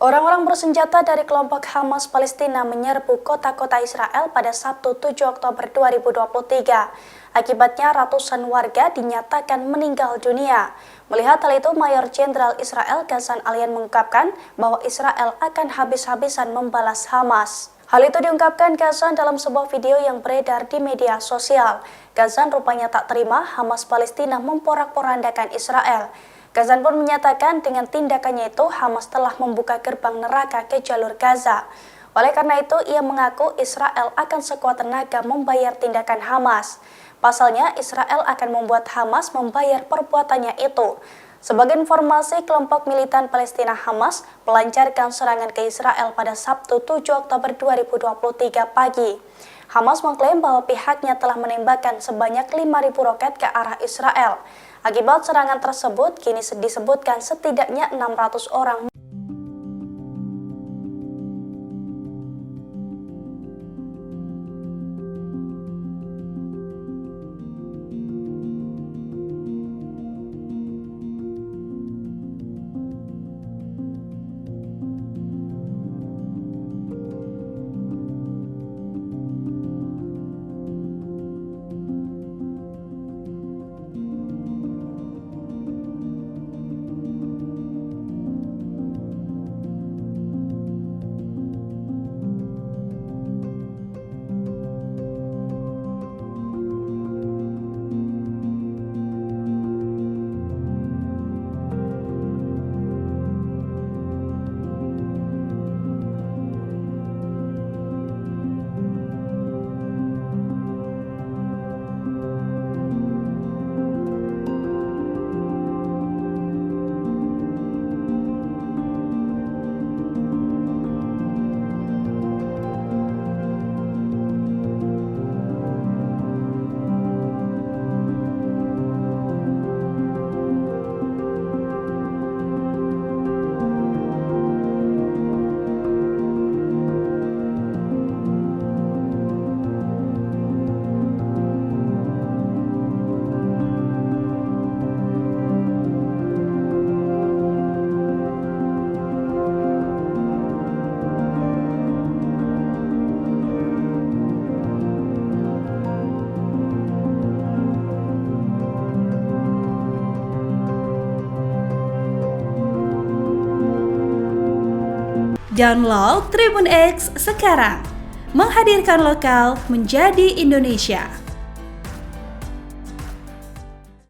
Orang-orang bersenjata dari kelompok Hamas Palestina menyerbu kota-kota Israel pada Sabtu 7 Oktober 2023. Akibatnya ratusan warga dinyatakan meninggal dunia. Melihat hal itu, Mayor Jenderal Israel Ghassan Alian mengungkapkan bahwa Israel akan habis-habisan membalas Hamas. Hal itu diungkapkan Ghassan dalam sebuah video yang beredar di media sosial. Ghassan rupanya tak terima Hamas Palestina memporak-porandakan Israel. Ghassan pun menyatakan dengan tindakannya itu Hamas telah membuka gerbang neraka ke jalur Gaza. Oleh karena itu, ia mengaku Israel akan sekuat tenaga membayar tindakan Hamas. Pasalnya, Israel akan membuat Hamas membayar perbuatannya itu. Sebagai informasi, kelompok militan Palestina Hamas melancarkan serangan ke Israel pada Sabtu 7 Oktober 2023 pagi. Hamas mengklaim bahwa pihaknya telah menembakkan sebanyak 5.000 roket ke arah Israel. Akibat serangan tersebut, kini disebutkan setidaknya 600 orang Download Tribun X sekarang, menghadirkan lokal menjadi Indonesia.